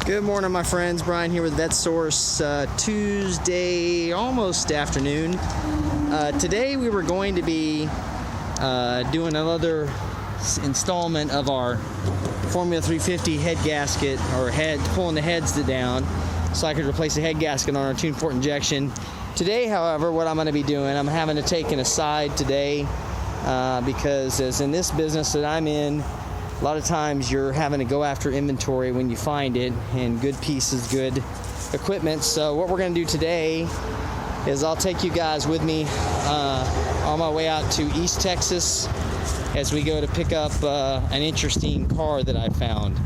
Good morning, my friends. Brian here with VetteSource. Tuesday, almost afternoon. Today we were going to be doing another installment of our Formula 350 head gasket, or pulling the heads down so I could replace the head gasket on our tune port injection. Today, however, what I'm going to be doing, I'm having to take an aside today because as in this business that I'm in, a lot of times you're having to go after inventory when you find it, and good pieces, good equipment. So what we're going to do today is I'll take you guys with me on my way out to East Texas as we go to pick up an interesting car that I found.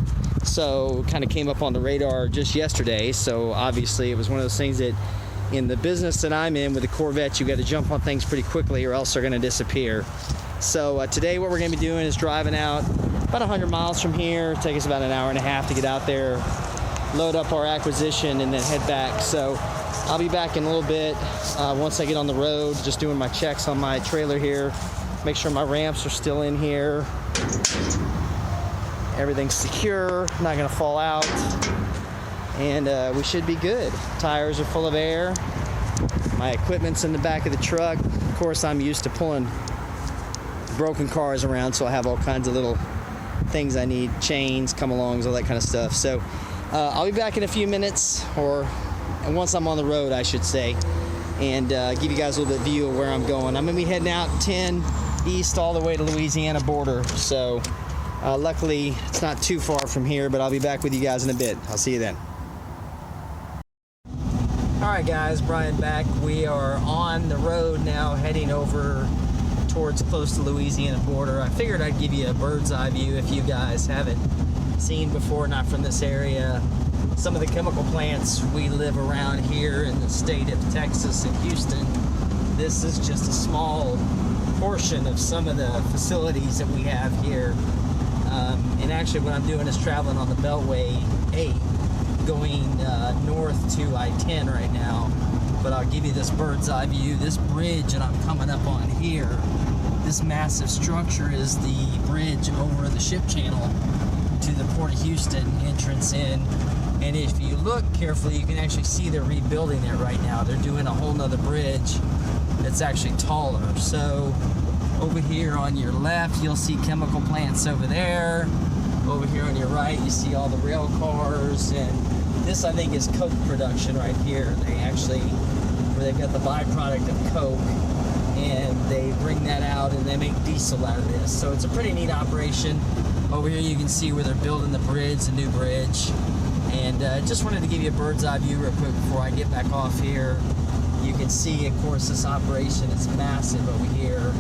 So kind of came up on the radar just yesterday, so obviously it was one of those things that in the business that I'm in with the Corvettes, you got to jump on things pretty quickly or else they're going to disappear. So today what we're going to be doing is driving out about 100 miles from here. Take us about an hour and a half to get out there, load up our acquisition, and then head back. So I'll be back in a little bit once I get on the road, just doing my checks on my trailer here, make sure my ramps are still in here, everything's secure, not going to fall out, and we should be good. Tires are full of air, my equipment's in the back of the truck. Of course, I'm used to pulling broken cars around, so I have all kinds of little things I need, chains, come-alongs, all that kind of stuff. So I'll be back in a few minutes, or once I'm on the road, I should say, and give you guys a little bit of view of where I'm going. I'm going to be heading out 10 east all the way to Louisiana border, so luckily it's not too far from here, but I'll be back with you guys in a bit. I'll see you then. Alright guys, Brian back. We are on the road now, heading over towards close to Louisiana border. I figured I'd give you a bird's eye view if you guys haven't seen before, not from this area. Some of the chemical plants we live around here in the state of Texas and Houston. This is just a small portion of some of the facilities that we have here. And actually what I'm doing is traveling on the Beltway 8 going north to I-10 right now. But I'll give you this bird's eye view. This bridge that I'm coming up on here, this massive structure is the bridge over the ship channel to the Port of Houston entrance in. And if you look carefully, you can actually see they're rebuilding it right now. They're doing a whole nother bridge that's actually taller. So over here on your left, you'll see chemical plants over there. Over here on your right, you see all the rail cars, and this I think is coke production right here. They actually, where they've got the byproduct of coke, and they bring that out and they make diesel out of this. So it's a pretty neat operation. Over here you can see where they're building the bridge, the new bridge. And just wanted to give you a bird's eye view real quick before I get back off here. You can see, of course, this operation is massive over here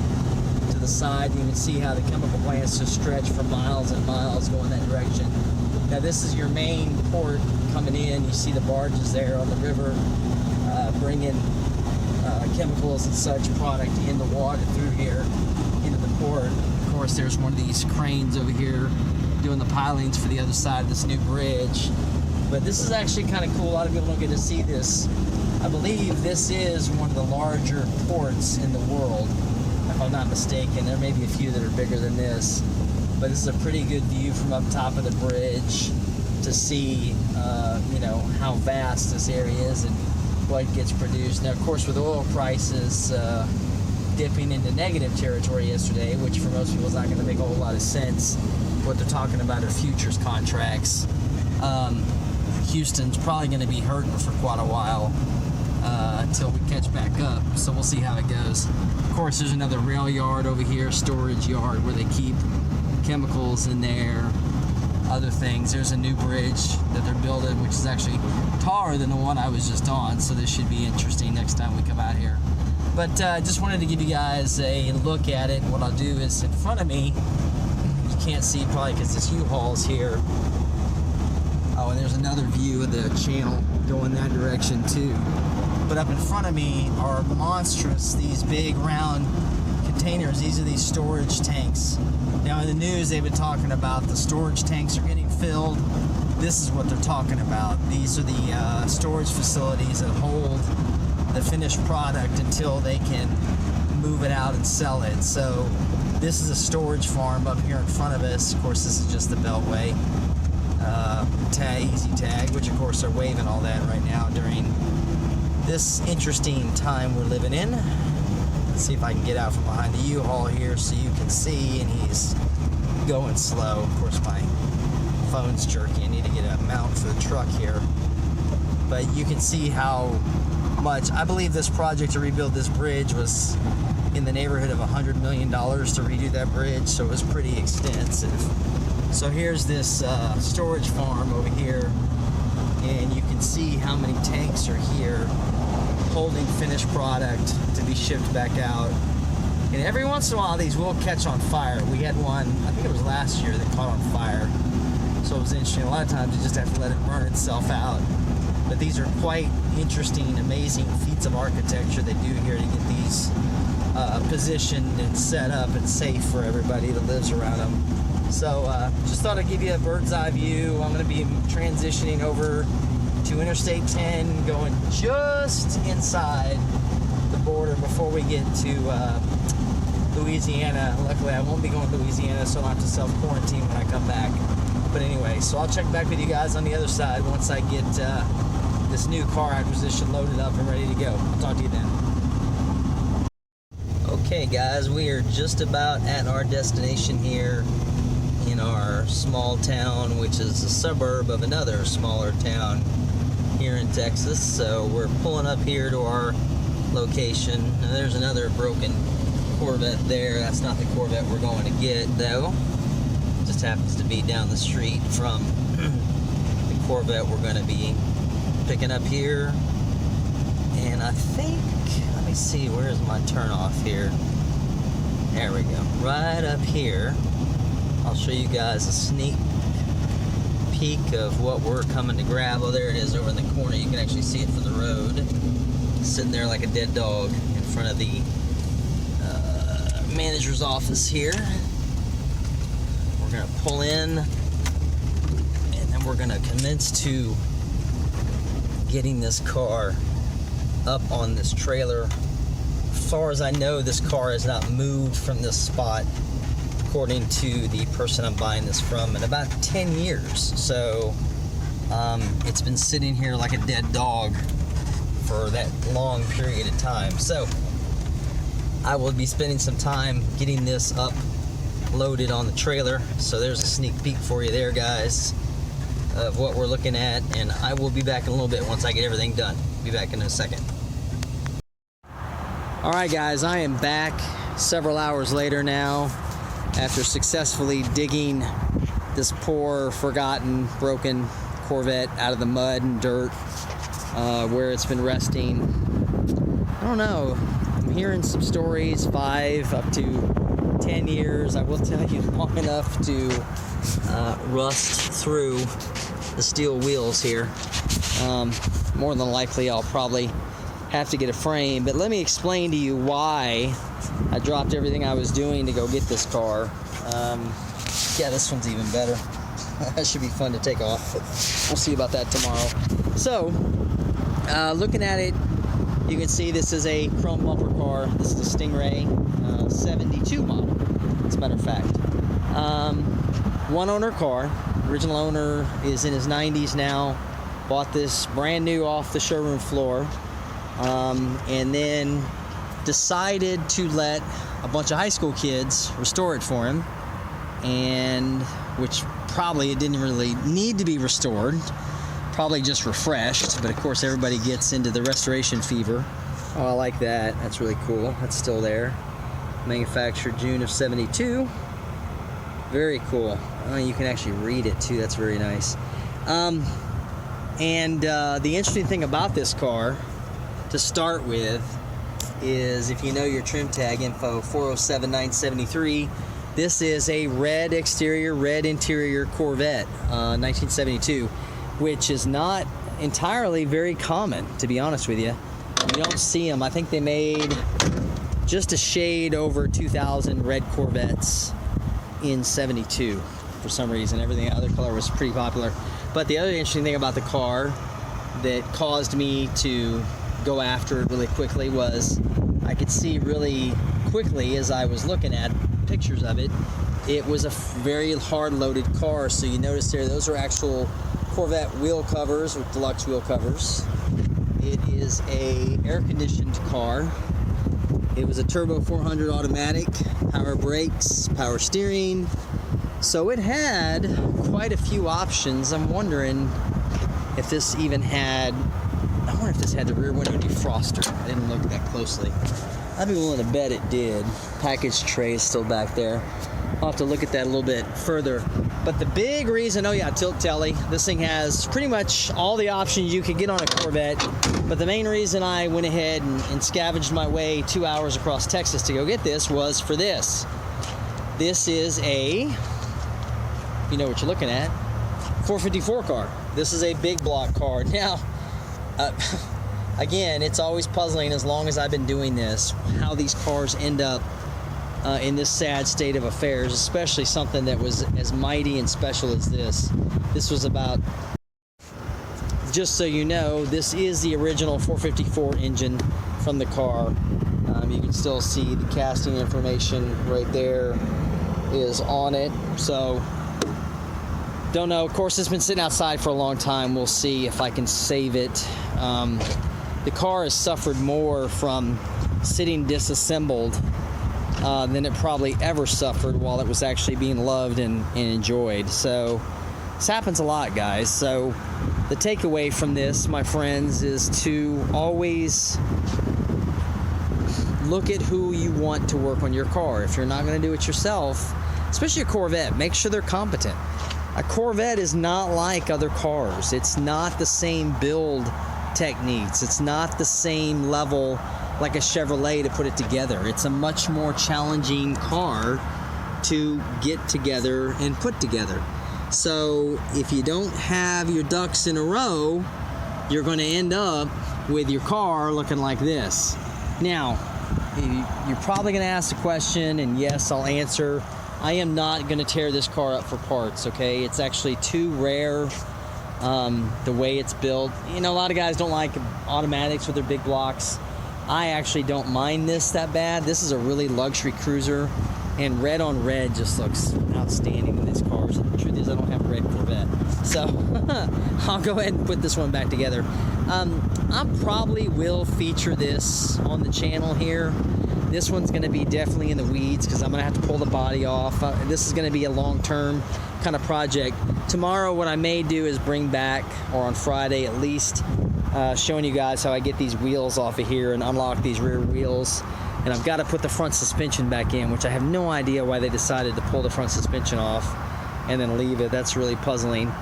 to the side. You can see how the chemical plants just stretch for miles and miles going that direction. Now this is your main port coming in. You see the barges there on the river bringing chemicals and such product in the water through here into the port. Of course, there's one of these cranes over here doing the pilings for the other side of this new bridge. But this is actually kind of cool. A lot of people don't get to see this. I believe this is one of the larger ports in the world, if I'm not mistaken. There may be a few that are bigger than this, but this is a pretty good view from up top of the bridge to see, you know, how vast this area is and what gets produced. Now, of course, with oil prices dipping into negative territory yesterday, which for most people is not going to make a whole lot of sense. What they're talking about are futures contracts. Houston's probably going to be hurting for quite a while until we catch back up, so we'll see how it goes. Of course, there's another rail yard over here, storage yard, where they keep chemicals in there, other things. There's a new bridge that they're building, which is actually taller than the one I was just on, so this should be interesting next time we come out here. But just wanted to give you guys a look at it. What I'll do is, in front of me, you can't see probably because this U-Haul's here. Oh, and there's another view of the channel going that direction too. But up in front of me are monstrous, these big round containers. These are these storage tanks. Now in the news they've been talking about the storage tanks are getting filled. This is what they're talking about. These are the storage facilities that hold the finished product until they can move it out and sell it. So this is a storage farm up here in front of us. Of course, this is just the Beltway easy tag, course, are waving all that right now during this interesting time we're living in. Let's see if I can get out from behind the U-Haul here so you can see, and he's going slow. Of course, my phone's jerky. I need to get a mount for the truck here. But you can see how much, I believe this project to rebuild this bridge was in the neighborhood of $100 million to redo that bridge, so it was pretty extensive. So here's this storage farm over here, and you can see how many tanks are here holding finished product to be shipped back out. And every once in a while these will catch on fire. We had one, I think it was last year, that caught on fire. So it was interesting. A lot of times you just have to let it burn itself out. But these are quite interesting, amazing feats of architecture they do here to get these positioned and set up and safe for everybody that lives around them. So just thought I'd give you a bird's eye view. I'm going to be transitioning over to Interstate 10, going just inside the border before we get to Louisiana. Luckily, I won't be going to Louisiana, so I don't have to self-quarantine when I come back. But anyway, so I'll check back with you guys on the other side once I get this new car acquisition loaded up and ready to go. I'll talk to you then. Okay, guys, we are just about at our destination here in our small town, which is a suburb of another smaller town here in Texas. So we're pulling up here to our location. Now, there's another broken Corvette there. That's not the Corvette we're going to get, though. It just happens to be down the street from the Corvette we're going to be picking up here. And I think, let me see, where's my turnoff here? There we go. Right up here. I'll show you guys a sneak peek of what we're coming to grab. Oh, there it is over in the corner. You can actually see it from the road. Sitting there like a dead dog in front of the manager's office here. We're going to pull in, and then we're going to commence to getting this car up on this trailer. As far as I know, this car has not moved from this spot, according to the person I'm buying this from, in about 10 years. So it's been sitting here like a dead dog for that long period of time. So I will be spending some time getting this up loaded on the trailer. So there's a sneak peek for you there, guys, of what we're looking at, and I will be back in a little bit once I get everything done. Be back in a second. Alright, guys, I am back several hours later now after successfully digging this poor, forgotten, broken Corvette out of the mud and dirt where it's been resting. I don't know, I'm hearing some stories, 5 up to 10 years. I will tell you, long enough to rust through the steel wheels here. More than likely I'll probably have to get a frame, but let me explain to you why I dropped everything I was doing to go get this car. Yeah, this one's even better. That should be fun to take off. We'll see about that tomorrow. So, looking at it, you can see this is a chrome bumper car. This is a Stingray 72 model, as a matter of fact. One owner car. Original owner is in his 90s now. Bought this brand new off the showroom floor. And then decided to let a bunch of high school kids restore it for him, and which probably it didn't really need to be restored, probably just refreshed, but of course everybody gets into the restoration fever. Oh, I like that. That's really cool. That's still there. Manufactured June of 72. Very cool. Oh, you can actually read it too. That's very nice. And the interesting thing about this car, to start with, is if you know your trim tag info, 407973, this is a red exterior, red interior Corvette, 1972, which is not entirely very common, to be honest with you. You don't see them. I think they made just a shade over 2,000 red Corvettes in 72 for some reason. Everything other color was pretty popular. But the other interesting thing about the car that caused me to go after it really quickly was I could see really quickly as I was looking at pictures of it, it was a very hard loaded car. So you notice there, those are actual Corvette wheel covers with deluxe wheel covers. It is a air-conditioned car. It was a turbo 400 automatic, power brakes, power steering. So it had quite a few options. I'm wondering if this even had, I wonder if this had the rear window defroster. I didn't look that closely. I'd be willing to bet it did. Package tray is still back there. I'll have to look at that a little bit further. But the big reason, oh yeah, tilt telly. This thing has pretty much all the options you could get on a Corvette. But the main reason I went ahead and scavenged my way 2 hours across Texas to go get this was for this. This is a, you know what you're looking at, 454 car. This is a big block car. Now, again, it's always puzzling as long as I've been doing this, how these cars end up in this sad state of affairs, especially something that was as mighty and special as this. This was about, just so you know, this is the original 454 engine from the car. You can still see the casting information right there is on it. So, don't know. Of course, it's been sitting outside for a long time. We'll see if I can save it. The car has suffered more from sitting disassembled than it probably ever suffered while it was actually being loved and enjoyed. So this happens a lot, guys. So the takeaway from this, my friends, is to always look at who you want to work on your car. If you're not going to do it yourself, especially a Corvette, make sure they're competent. A Corvette is not like other cars. It's not the same build techniques. It's not the same level like a Chevrolet to put it together. It's a much more challenging car to get together and put together. So if you don't have your ducks in a row, you're going to end up with your car looking like this. Now, you're probably going to ask the question, and yes, I'll answer. I am not going to tear this car up for parts, okay? It's actually too rare, the way it's built. You know, a lot of guys don't like automatics with their big blocks. I actually don't mind this that bad. This is a really luxury cruiser, and red on red just looks outstanding in these cars. And the truth is, I don't have a red Corvette, so I'll go ahead and put this one back together. I probably will feature this on the channel here. This one's going to be definitely in the weeds because I'm going to have to pull the body off. This is going to be a long-term kind of project. Tomorrow, what I may do is bring back, or on Friday at least, showing you guys how I get these wheels off of here and unlock these rear wheels. And I've got to put the front suspension back in, which I have no idea why they decided to pull the front suspension off and then leave it. That's really puzzling.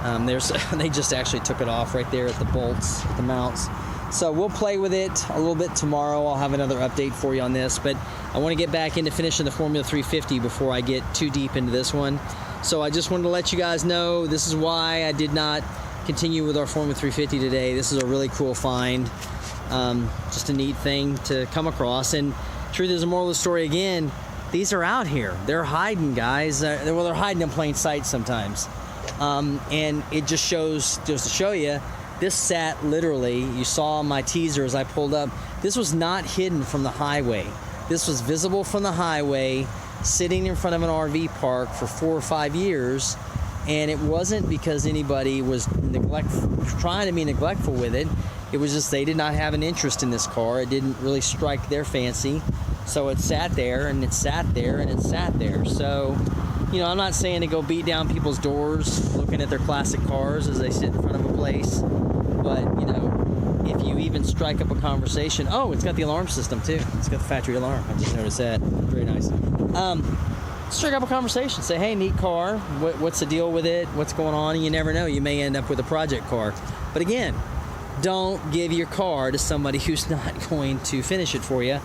They just actually took it off right there at the bolts, the mounts. So we'll play with it a little bit tomorrow. I'll have another update for you on this, but I want to get back into finishing the Formula 350 before I get too deep into this one. So I just wanted to let you guys know this is why I did not continue with our Formula 350 today. This is a really cool find. Just a neat thing to come across. And truth is, the moral of the story again, these are out here. They're hiding, guys. Well, they're hiding in plain sight sometimes. And it just shows, just to show you, this sat literally, you saw my teaser as I pulled up, this was not hidden from the highway. This was visible from the highway, sitting in front of an RV park for 4 or 5 years, and it wasn't because anybody was trying to be neglectful with it. It was just they did not have an interest in this car. It didn't really strike their fancy, so it sat there, and it sat there, and it sat there. So, you know, I'm not saying to go beat down people's doors looking at their classic cars as they sit in front of a place. But, you know, if you even strike up a conversation, oh, it's got the alarm system too. It's got the factory alarm. I just noticed that. Very nice. Strike up a conversation. Say, hey, neat car. What's the deal with it? What's going on? And you never know. You may end up with a project car. But again, don't give your car to somebody who's not going to finish it for you,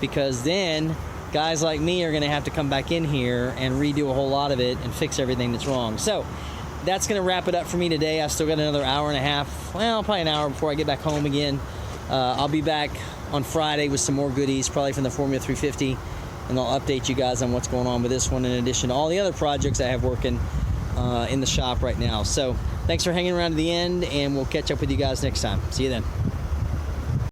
because then guys like me are going to have to come back in here and redo a whole lot of it and fix everything that's wrong. So that's going to wrap it up for me today. I still got another hour and a half, well, probably an hour before I get back home again. I'll be back on Friday with some more goodies, probably from the Formula 350, and I'll update you guys on what's going on with this one in addition to all the other projects I have working in the shop right now. So thanks for hanging around to the end, and we'll catch up with you guys next time. See you then.